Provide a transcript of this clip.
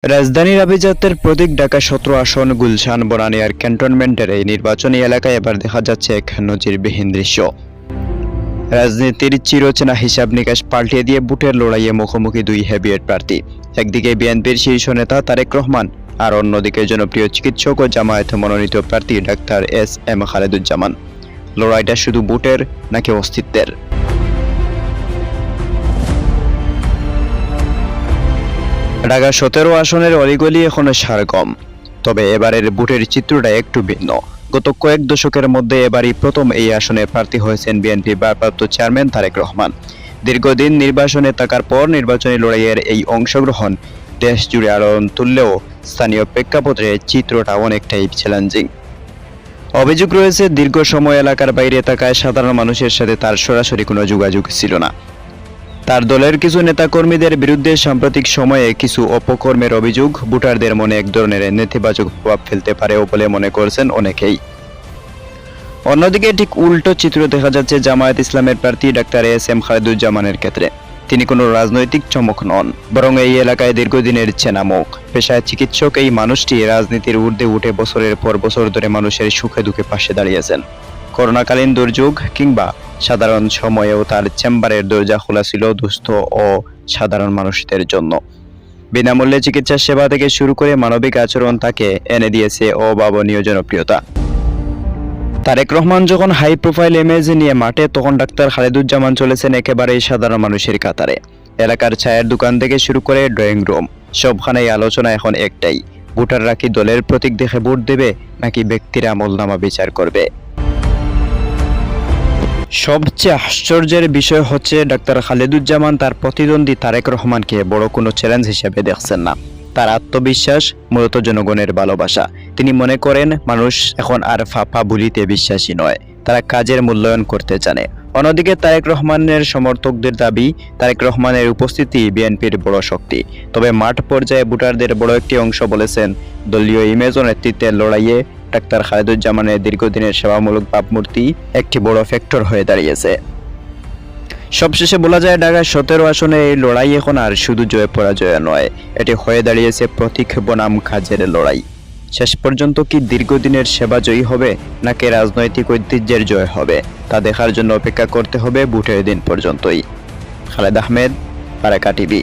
রাজধানীর আভিজাত্যের প্রতীক ঢাকা ১৭ আসন গুলশান বনানীয়ার ক্যান্টনমেন্টের এই নির্বাচনী এলাকায় এবার দেখা যাচ্ছে এক নজিরবিহীন দৃশ্য। রাজনীতির চিরচেনা হিসাব নিকাশ পাল্টিয়ে দিয়ে বুটের লড়াইয়ে মুখোমুখি দুই হেভিওয়েট প্রার্থী। একদিকে বিএনপির শীর্ষ নেতা তারেক রহমান, আর অন্যদিকে জনপ্রিয় চিকিৎসক ও জামায়াত মনোনীত প্রার্থী ডাক্তার এস.এম. খালেদুজ্জামান। লড়াইটা শুধু বুটের নাকি অস্তিত্বের? ঢাকা ১৭ আসনের অলিগলি এখনো সারকম, তবে এবারের বুটের চিত্রটা একটু ভিন্ন। গত কয়েক দশকের মধ্যে এবারই প্রথম এই আসনে প্রার্থী হয়েছেন বিএনপি ভারপ্রাপ্ত চেয়ারম্যান তারেক রহমান। দীর্ঘদিন নির্বাচনে থাকার পর নির্বাচনী লড়াইয়ের এই অংশগ্রহণ দেশ জুড়ে আলোড়ন তুললেও স্থানীয় প্রেক্ষাপটে চিত্রটা অনেকটাই চ্যালেঞ্জিং। অভিযোগ রয়েছে, দীর্ঘ সময় এলাকার বাইরে থাকায় সাধারণ মানুষের সাথে তার সরাসরি কোনো যোগাযোগ ছিল না। তার দলের কিছু নেতাকর্মীদের বিরুদ্ধে সাম্প্রতিক সময়ে কিছু অপকর্মের অভিযোগ ভোটারদের মনে এক ধরনের নেতিবাচক প্রভাব ফেলতে পারেও বলে মনে করছেন অনেকেই। অন্যদিকে ঠিক উল্টো চিত্র দেখা যাচ্ছে জামায়াত ইসলামের প্রার্থী ডাক্তার এস.এম. খালেদুজ্জামানের ক্ষেত্রে। তিনি কোনো রাজনৈতিক চমক নন, বরং এই এলাকায় দীর্ঘদিনের চেনা মুখ। পেশায় চিকিৎসক এই মানুষটি রাজনীতির ঊর্ধ্বে উঠে বছরের পর বছর ধরে মানুষের সুখে দুঃখে পাশে দাঁড়িয়েছেন। করোনাকালীন দুর্যোগ কিংবা সাধারণ সময়েও তার চেম্বারের দরজা খোলা ছিল দুস্থ ও সাধারণ মানুষদের জন্য। বিনামূল্যে চিকিৎসা সেবা থেকে শুরু করে মানবিক আচরণ তাকে এনে দিয়েছে অভাবনীয় জনপ্রিয়তা। তারেক রহমান যখন হাই প্রোফাইল ইমেজ নিয়ে মাঠে, তখন ডাক্তার খালেদুজ্জামান চলেছেন একেবারেই সাধারণ মানুষের কাতারে। এলাকার চায়ের দোকান থেকে শুরু করে ড্রয়িং রুম, সবখানেই আলোচনা এখন একটাই: ভোটাররা কি দলের প্রতীক দেখে ভোট দেবে নাকি ব্যক্তির আমলনামা বিচার করবে? সবচেয়ে আশ্চর্যের বিষয় হচ্ছে, ডাক্তার খালেদুজ্জামান তার প্রতিদ্বন্দ্বী তারেক রহমানকে বড় কোনো চ্যালেঞ্জ হিসেবে দেখছেন না। তার আত্মবিশ্বাস মূলত জনগণের ভালোবাসা। তিনি মনে করেন মানুষ এখন আর ফাঁপা বুলিতে বিশ্বাসী নয়, তারা কাজের মূল্যায়ন করতে জানে। অন্যদিকে তারেক রহমানের সমর্থকদের দাবি, তারেক রহমানের উপস্থিতি বিএনপির বড় শক্তি। তবে মাঠ পর্যায়ে ভোটারদের বড় একটি অংশ বলেছেন, দলীয় ইমেজ ও নেতৃত্বের লড়াইয়ে ডাক্তার খালেদুজ্জামানের দীর্ঘদিনের সেবামূলক ভাবমূর্তি একটি বড় ফ্যাক্টর হয়ে দাঁড়িয়েছে। সবশেষে বলা যায়, ঢাকা ১৭ আসনে এই লড়াই এখন আর শুধু জয় পরাজয় নয়, এটি হয়ে দাঁড়িয়েছে প্রতীক বনাম কাজের লড়াই। শেষ পর্যন্ত কি দীর্ঘদিনের সেবা জয়ী হবে নাকি রাজনৈতিক ঐতিহ্যের জয় হবে, তা দেখার জন্য অপেক্ষা করতে হবে ভোটের দিন পর্যন্তই। খালেদ আহমেদ, ফারাকা টিভি।